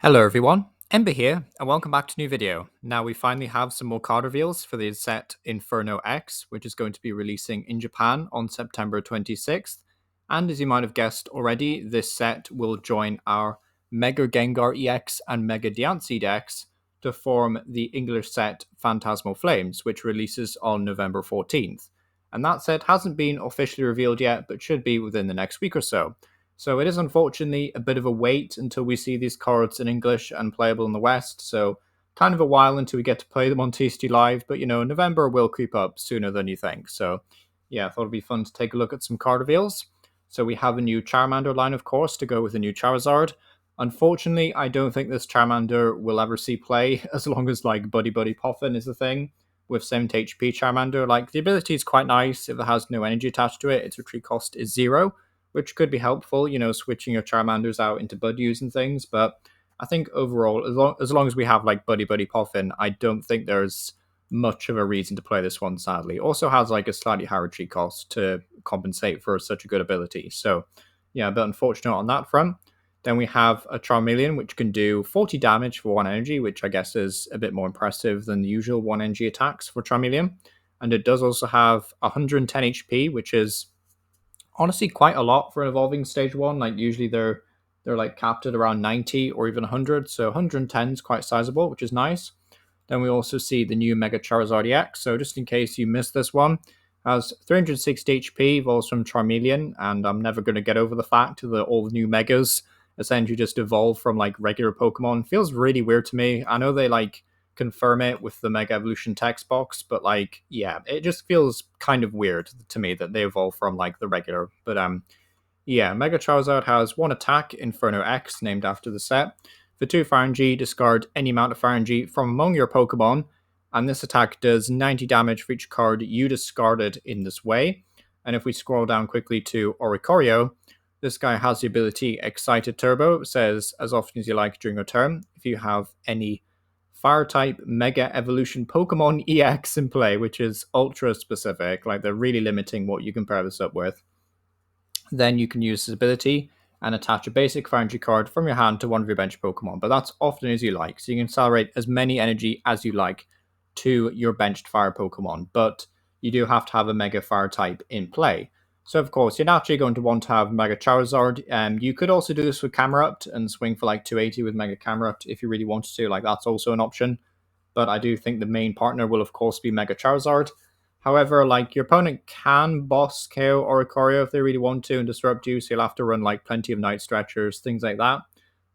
Hello everyone, Ember here, and welcome back to a new video. Now we finally have some more card reveals for the set Inferno X, which is going to be releasing in Japan on September 26th. And as you might have guessed already, this set will join our Mega Gengar EX and Mega Diancie decks to form the English set Phantasmal Flames, which releases on November 14th. And that set hasn't been officially revealed yet, but should be within the next week or so. So it is unfortunately a bit of a wait until we see these cards in English and playable in the West. So kind of a while until we get to play them on TCT Live. But November will creep up sooner than you think. So yeah, I thought it'd be fun to take a look at some card reveals. So we have a new Charmander line, of course, to go with a new Charizard. Unfortunately, I don't think this Charmander will ever see play as long as like Buddy Buddy Poffin is a thing with 70 HP Charmander. Like the ability is quite nice if it has no energy attached to it. Its retreat cost is 0, which could be helpful, switching your Charmanders out into Buddies and things. But I think overall, as long as we have like Buddy Buddy Poffin, I don't think there's much of a reason to play this one, sadly. Also has like a slightly higher retreat cost to compensate for such a good ability. So yeah, a bit unfortunate on that front. Then we have a Charmeleon, which can do 40 damage for 1 energy, which I guess is a bit more impressive than the usual 1 energy attacks for Charmeleon. And it does also have 110 HP, which is honestly quite a lot for an evolving stage 1. Like usually they're like capped at around 90 or even 100, so 110 is quite sizable, which is nice. Then we also see the new Mega Charizard EX. So just in case you missed this one, has 360 HP, evolves from Charmeleon, and I'm never going to get over the fact that all the new Megas essentially just evolve from like regular Pokemon. Feels really weird to me. I know they like confirm it with the Mega Evolution text box, but like, yeah, it just feels kind of weird to me that they evolve from like the regular. But yeah, Mega Charizard has 1 attack, Inferno X, named after the set. For 2 Fire Energy, discard any amount of Fire Energy from among your Pokemon, and this attack does 90 damage for each card you discarded in this way. And if we scroll down quickly to Oricorio, this guy has the ability Excited Turbo. It says, as often as you like during your turn, if you have any Fire type Mega Evolution Pokemon EX in play, which is ultra specific, like they're really limiting what you can pair this up with, then you can use this ability and attach a basic Fire Energy card from your hand to one of your bench Pokemon, but that's often as you like. So you can accelerate as many energy as you like to your benched Fire Pokemon, but you do have to have a Mega Fire type in play. So of course, you're naturally going to want to have Mega Charizard. You could also do this with Camerupt and swing for like 280 with Mega Camerupt if you really wanted to. Like that's also an option. But I do think the main partner will of course be Mega Charizard. However, like your opponent can boss KO Oricorio if they really want to and disrupt you, so you'll have to run like plenty of Night Stretchers, things like that.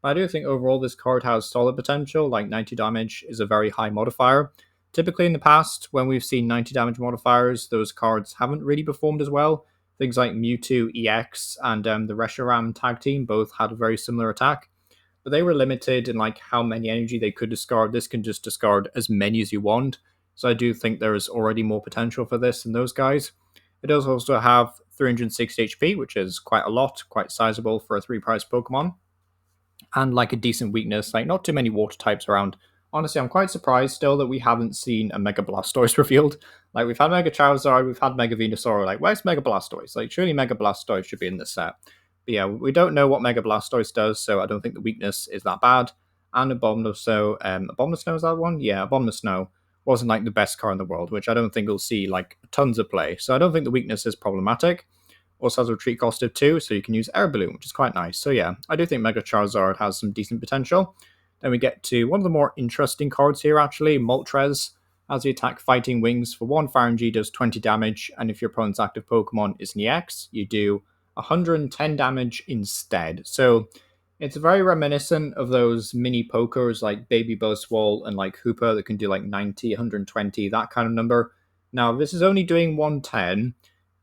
But I do think overall this card has solid potential. Like 90 damage is a very high modifier. Typically in the past, when we've seen 90 damage modifiers, those cards haven't really performed as well. Things like Mewtwo EX and the Reshiram tag team both had a very similar attack, but they were limited in like how many energy they could discard. This can just discard as many as you want. So I do think there is already more potential for this than those guys. It does also have 360 HP, which is quite a lot, quite sizable for a 3-price Pokemon. And like a decent weakness, like not too many water types around. Honestly, I'm quite surprised still that we haven't seen a Mega Blastoise revealed. Like we've had Mega Charizard, we've had Mega Venusaur. Like where's Mega Blastoise? Like surely Mega Blastoise should be in this set. But yeah, we don't know what Mega Blastoise does, so I don't think the weakness is that bad. And Abomasnow, Abomasnow is that one? Yeah, Abomasnow wasn't like the best card in the world, which I don't think we'll see like tons of play. So I don't think the weakness is problematic. Also has a retreat cost of 2, so you can use Air Balloon, which is quite nice. So yeah, I do think Mega Charizard has some decent potential. Then we get to one of the more interesting cards here, actually, Moltres. As the attack Fighting Wings for 1 Fire Energy does 20 damage, and if your opponent's active Pokemon is an EX, you do 110 damage instead. So it's very reminiscent of those mini pokers like Baby Buzzwole and like Hooper that can do like 90, 120, that kind of number. Now, this is only doing 110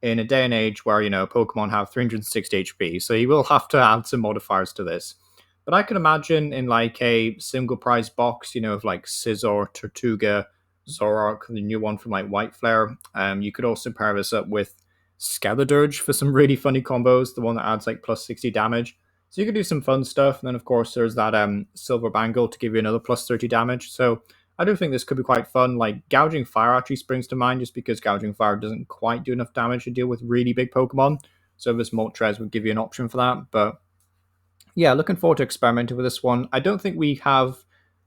in a day and age where, Pokemon have 360 HP, so you will have to add some modifiers to this. But I can imagine in like a single prize box, of like Scizor, Tortuga, Zoroark, the new one from like White Flare. You could also pair this up with Skeledirge for some really funny combos, the one that adds like plus 60 damage. So you could do some fun stuff. And then of course there's that Silver Bangle to give you another plus 30 damage. So I do think this could be quite fun. Like Gouging Fire actually springs to mind just because Gouging Fire doesn't quite do enough damage to deal with really big Pokemon. So this Moltres would give you an option for that. But Yeah, looking forward to experimenting with this one. I don't think we have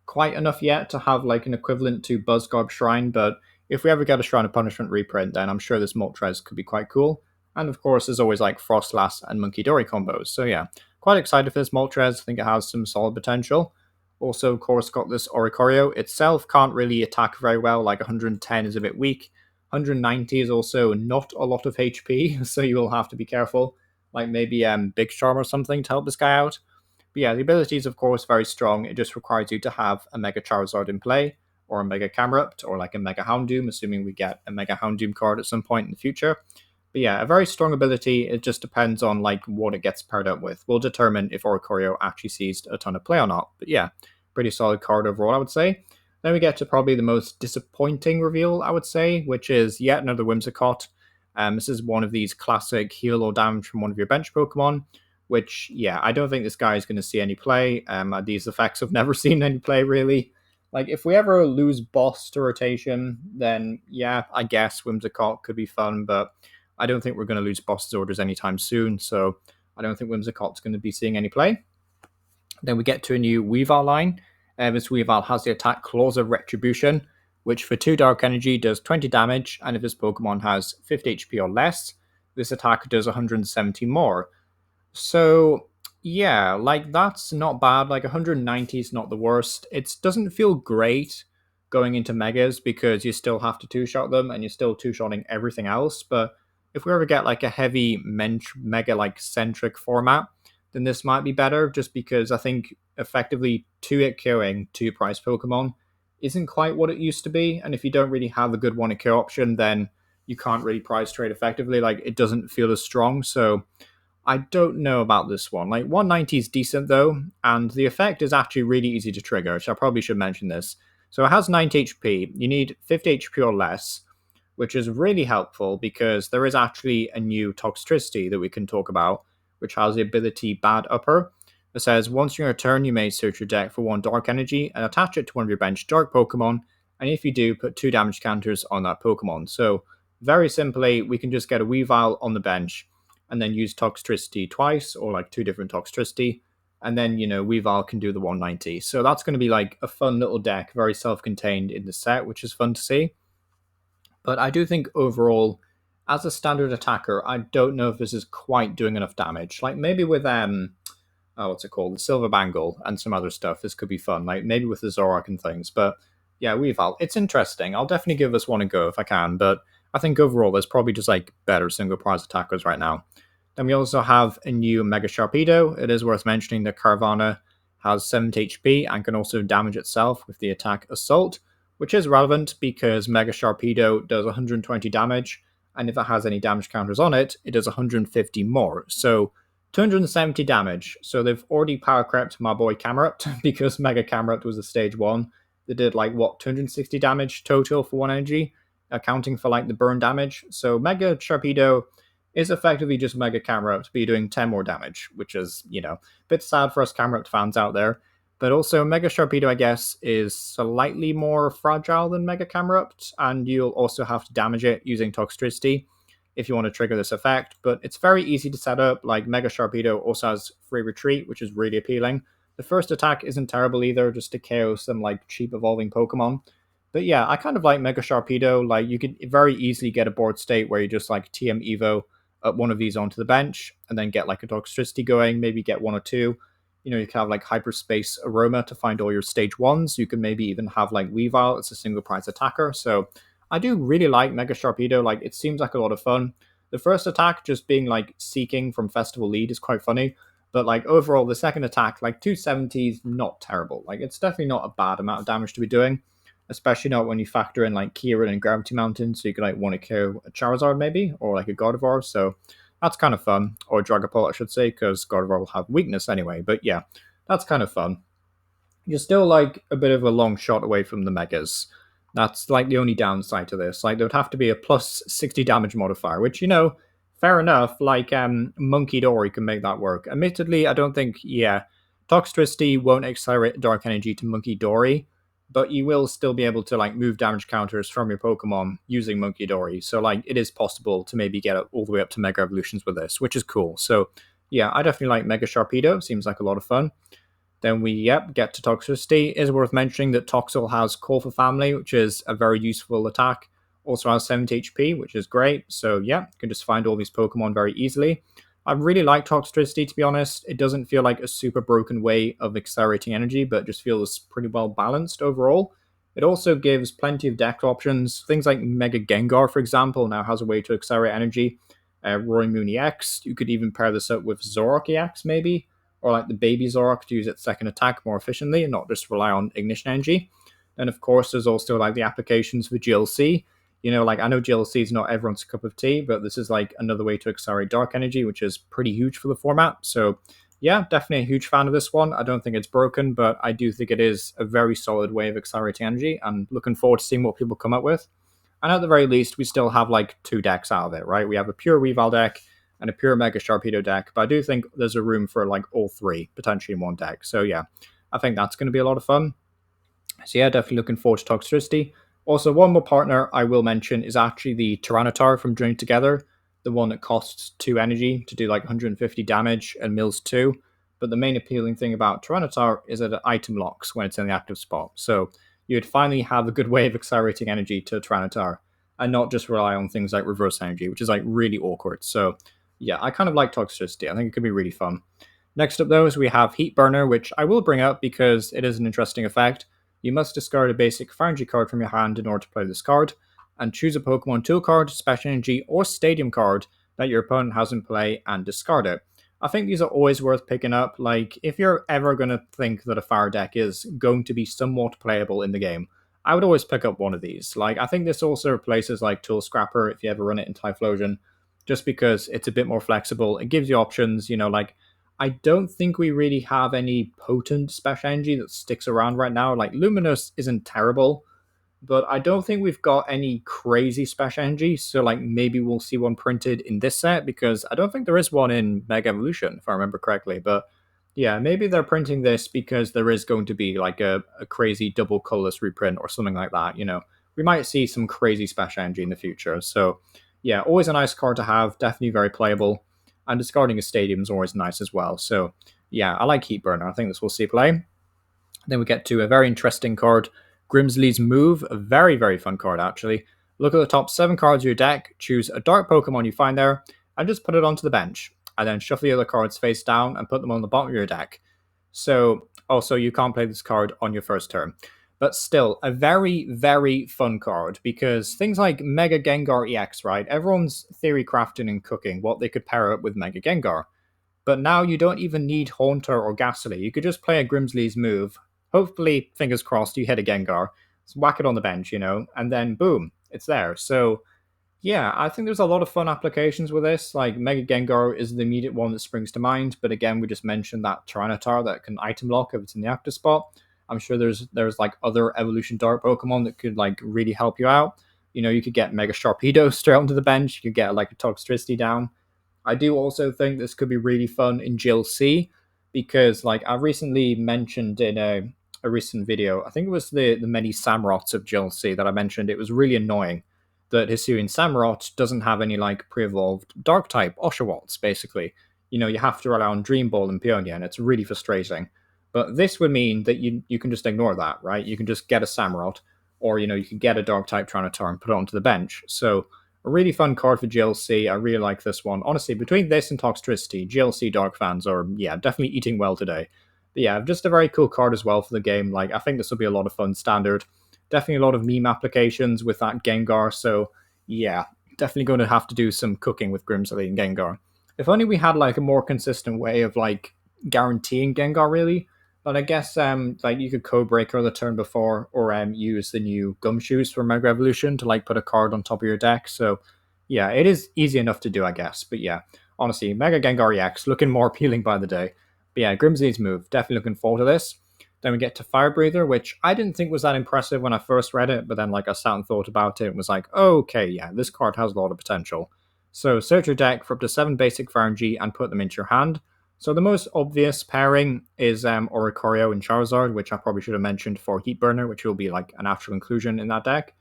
quite enough yet to have like an equivalent to Buzzgarb Shrine, but if we ever get a Shrine of Punishment reprint, then I'm sure this Moltres could be quite cool. And of course, there's always like Frostlass and Monkey Dory combos. So yeah, quite excited for this Moltres. I think it has some solid potential. Also, of course, got this Oricorio. Itself can't really attack very well, like 110 is a bit weak. 190 is also not a lot of HP, so you will have to be careful. Like maybe Big Charm or something to help this guy out. But yeah, the ability is of course very strong. It just requires you to have a Mega Charizard in play, or a Mega Camerupt, or like a Mega Houndoom, assuming we get a Mega Houndoom card at some point in the future. But yeah, a very strong ability. It just depends on like what it gets paired up with. We'll determine if Oricorio actually sees a ton of play or not. But yeah, pretty solid card overall, I would say. Then we get to probably the most disappointing reveal, I would say, which is yet another Whimsicott. This is one of these classic heal or damage from one of your bench Pokemon, which, yeah, I don't think this guy is going to see any play. These effects have never seen any play, really. Like, if we ever lose Boss to rotation, then, yeah, I guess Whimsicott could be fun, but I don't think we're going to lose Boss's orders anytime soon, so I don't think Whimsicott's going to be seeing any play. Then we get to a new Weavile line. This Weavile has the attack Claws of Retribution, which for 2 Dark Energy does 20 damage, and if this Pokemon has 50 HP or less, this attack does 170 more. So yeah, like that's not bad. Like 190 is not the worst. It doesn't feel great going into megas because you still have to two-shot them and you're still two-shotting everything else. But if we ever get like a heavy mega like centric format, then this might be better just because I think effectively 2-hit killing 2-price Pokemon isn't quite what it used to be. And if you don't really have a good 1-hit kill option, then you can't really price trade effectively. Like it doesn't feel as strong. So I don't know about this one. Like 190 is decent though, and the effect is actually really easy to trigger, so I probably should mention this. So it has 90 HP. You need 50 HP or less, which is really helpful because there is actually a new Toxtricity that we can talk about, which has the ability Bad Upper. It says once in your turn, you may search your deck for 1 Dark Energy and attach it to one of your bench Dark Pokemon, and if you do, put 2 damage counters on that Pokemon. So very simply, we can just get a Weavile on the bench and then use Toxtricity twice, or like 2 different Toxtricity, and then, Weavile can do the 190. So that's going to be like a fun little deck, very self-contained in the set, which is fun to see. But I do think overall, as a standard attacker, I don't know if this is quite doing enough damage. Like maybe with what's it called? The Silver Bangle and some other stuff, this could be fun. Like maybe with the Zoroark and things. But yeah, Weavile, it's interesting. I'll definitely give this one a go if I can, but I think overall there's probably just like better single prize attackers right now. Then we also have a new Mega Sharpedo. It is worth mentioning that Carvanha has 70 HP and can also damage itself with the attack Assault, which is relevant because Mega Sharpedo does 120 damage, and if it has any damage counters on it, it does 150 more. So 270 damage. So they've already power crept my boy Camerupt because Mega Camerupt was a stage 1. They did like what 260 damage total for 1 energy, accounting for like the burn damage. So Mega Sharpedo is effectively just Mega Camerupt, but you're doing 10 more damage, which is, a bit sad for us Camerupt fans out there. But also Mega Sharpedo, I guess, is slightly more fragile than Mega Camerupt, and you'll also have to damage it using Toxtricity if you want to trigger this effect. But it's very easy to set up. Like Mega Sharpedo also has free retreat, which is really appealing. The first attack isn't terrible either, just to KO some like cheap evolving Pokemon. But yeah, I kind of like Mega Sharpedo. Like you could very easily get a board state where you just like TM Evo up one of these onto the bench and then get like a Toxtricity going, maybe get 1 or 2. You can have like Hyperspace Aroma to find all your stage 1s. You can maybe even have like Weavile as a single prize attacker. So I do really like Mega Sharpedo. Like it seems like a lot of fun. The first attack just being like Seeking from Festival Lead is quite funny. But like overall, the second attack, like 270 is not terrible. Like it's definitely not a bad amount of damage to be doing, especially not when you factor in like Kieran and Gravity Mountain. So you could like want to kill a Charizard maybe, or like a Gardevoir. So that's kind of fun. Or Dragapult, I should say, because Gardevoir will have weakness anyway. But yeah, that's kind of fun. You're still like a bit of a long shot away from the Megas. That's like the only downside to this. Like there would have to be a plus 60 damage modifier, which, fair enough. Like Monkey Dory can make that work. Admittedly, I don't think, Toxtricity won't accelerate Dark Energy to Monkey Dory, but you will still be able to like move damage counters from your Pokemon using Monkey Dory. So like it is possible to maybe get all the way up to Mega Evolutions with this, which is cool. So yeah, I definitely like Mega Sharpedo. Seems like a lot of fun. Then we, yep, get to Toxtricity. It is worth mentioning that Toxel has Call for Family, which is a very useful attack. Also has 70 HP, which is great. So, yeah, you can just find all these Pokemon very easily. I really like Toxtricity, to be honest. It doesn't feel like a super broken way of accelerating energy, but just feels pretty well balanced overall. It also gives plenty of deck options. Things like Mega Gengar, for example, now has a way to accelerate energy. Roaring Moon EX, you could even pair this up with Zoroark EX, maybe, or like the baby Zoroark to use its second attack more efficiently and not just rely on ignition energy. And of course, there's also like the applications for GLC. You know, like I know GLC is not everyone's cup of tea, but this is like another way to accelerate dark energy, which is pretty huge for the format. So, yeah, definitely a huge fan of this one. I don't think it's broken, but I do think it is a very solid way of accelerating energy. And looking forward to seeing what people come up with. And at the very least, we still have like two decks out of it, right? We have a pure Weavile deck and a pure Mega Sharpedo deck, but I do think there's a room for like all three potentially in one deck. So yeah, I think that's going to be a lot of fun. So yeah, definitely looking forward to Toxtricity. Also, one more partner I will mention is actually the Tyranitar from Journey Together, the one that costs 2 energy to do like 150 damage and mills 2. But the main appealing thing about Tyranitar is that it item locks when it's in the active spot. So you'd finally have a good way of accelerating energy to Tyranitar and not just rely on things like reverse energy, which is like really awkward. So yeah, I kind of like Toxtricity. I think it could be really fun. Next up, though, is we have Heat Burner, which I will bring up because it is an interesting effect. You must discard a basic Fire Energy card from your hand in order to play this card, and choose a Pokemon Tool card, Special Energy, or Stadium card that your opponent has in play and discard it. I think these are always worth picking up. Like, if you're ever going to think that a Fire deck is going to be somewhat playable in the game, I would always pick up one of these. Like, I think this also replaces like Tool Scrapper if you ever run it in Typhlosion, just because it's a bit more flexible. It gives you options, you know, like I don't think we really have any potent special energy that sticks around right now. Like Luminous isn't terrible, but I don't think we've got any crazy special energy. So like maybe we'll see one printed in this set because I don't think there is one in Mega Evolution, if I remember correctly. But yeah, maybe they're printing this because there is going to be like a crazy double colorless reprint or something like that. You know, we might see some crazy special energy in the future. So yeah, always a nice card to have. Definitely very playable. And discarding a stadium is always nice as well. So yeah, I like Heat Burner. I think this will see play. Then we get to a very interesting card, Grimsley's Move, a very, very fun card actually. Look at the top 7 cards of your deck, choose a dark Pokemon you find there, and just put it onto the bench. And then shuffle the other cards face down and put them on the bottom of your deck. So also you can't play this card on your first turn. But still, a very, very fun card because things like Mega Gengar EX, right? Everyone's theory crafting and cooking what they could pair up with Mega Gengar. But now you don't even need Haunter or Ghastly. You could just play a Grimsley's Move. Hopefully, fingers crossed, you hit a Gengar. Just whack it on the bench, you know, and then boom, it's there. So yeah, I think there's a lot of fun applications with this. Like Mega Gengar is the immediate one that springs to mind, but again, we just mentioned that Tyranitar that can item lock if it's in the active spot. I'm sure there's like other Evolution Dark Pokemon that could like really help you out. You know, you could get Mega Sharpedo straight onto the bench. You could get like a Toxtricity down. I do also think this could be really fun in GLC because, like, I recently mentioned in a recent video, I think it was the many Samrots of GLC that I mentioned. It was really annoying that Hisuian Samurott doesn't have any like pre-evolved dark type Oshawotts, basically. You know, you have to rely on Dream Ball and Peonia, and it's really frustrating. But this would mean that you can just ignore that, right? You can just get a Samurott, or you know, you can get a dark type Trinitar and put it onto the bench. So a really fun card for GLC. I really like this one. Honestly, between this and Toxtricity, GLC Dark fans are, yeah, definitely eating well today. But yeah, just a very cool card as well for the game. Like, I think this will be a lot of fun standard. Definitely a lot of meme applications with that Gengar. So yeah, definitely going to have to do some cooking with Grimsley and Gengar. If only we had like a more consistent way of like guaranteeing Gengar, really. But I guess like you could Code Breaker the turn before, or use the new Gumshoes for Mega Evolution to like put a card on top of your deck. So yeah, it is easy enough to do, I guess. But yeah, honestly, Mega Gengar EX looking more appealing by the day. But yeah, Grimsley's Move, definitely looking forward to this. Then we get to Fire Breather, which I didn't think was that impressive when I first read it, but then like I sat and thought about it and was like, okay, yeah, this card has a lot of potential. So search your deck for up to 7 basic Fire Energy and put them into your hand. So the most obvious pairing is Oricorio and Charizard, which I probably should have mentioned for Heat Burner, which will be like a natural inclusion in that deck.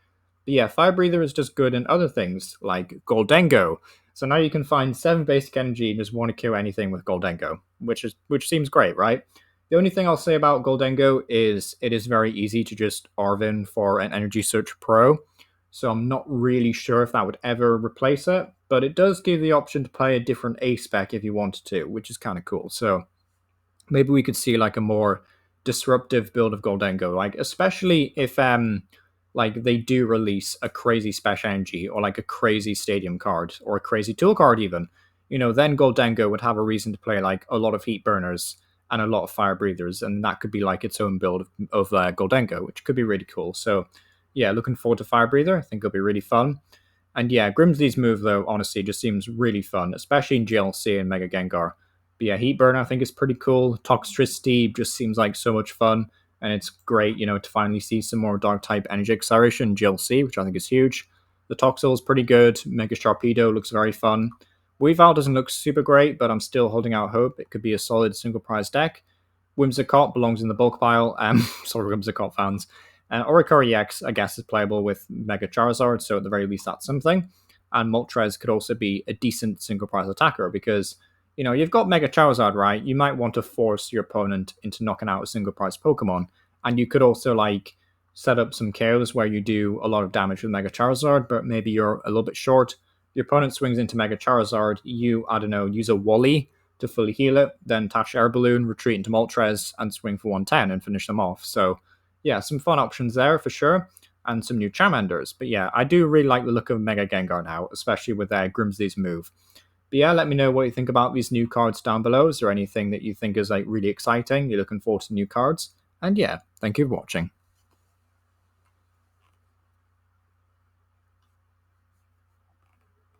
But yeah, Fire Breather is just good in other things, like Goldengo, So now you can find 7 basic energy and just want to kill anything with Goldengo, which seems great, right? The only thing I'll say about Goldengo is it is very easy to just Arvin for an Energy Search Pro, so I'm not really sure if that would ever replace it, but it does give the option to play a different A spec if you wanted to, which is kind of cool. So maybe we could see like a more disruptive build of Goldengo, like especially if like they do release a crazy special energy or like a crazy stadium card or a crazy tool card even, then Goldengo would have a reason to play like a lot of heat burners and a lot of fire breathers, and that could be like its own build of Goldengo, which could be really cool. So yeah, looking forward to fire breather. I think it'll be really fun. And yeah, Grimsley's move though honestly just seems really fun, especially in GLC and Mega Gengar. But yeah, Heat Burn I think is pretty cool. Toxtricity just seems like so much fun, and it's great, to finally see some more Dark type energy acceleration in GLC, which I think is huge. The Toxel is pretty good. Mega Sharpedo looks very fun. Weavile doesn't look super great, but I'm still holding out hope. It could be a solid single prize deck. Whimsicott belongs in the bulk pile. Sorry, Whimsicott fans. Oricorio EX, I guess, is playable with Mega Charizard, so at the very least that's something. And Moltres could also be a decent single prize attacker because you've got Mega Charizard, right? You might want to force your opponent into knocking out a single prize Pokemon. And you could also, like, set up some KOs where you do a lot of damage with Mega Charizard, but maybe you're a little bit short. The opponent swings into Mega Charizard, you, I don't know, use a Wally to fully heal it, then attach Air Balloon, retreat into Moltres, and swing for 110 and finish them off. So, yeah, some fun options there for sure, and some new Charmanders. But yeah, I do really like the look of Mega Gengar now, especially with Grimsley's move. But yeah, let me know what you think about these new cards down below. Is there anything that you think is like really exciting? You're looking forward to new cards? And yeah, thank you for watching.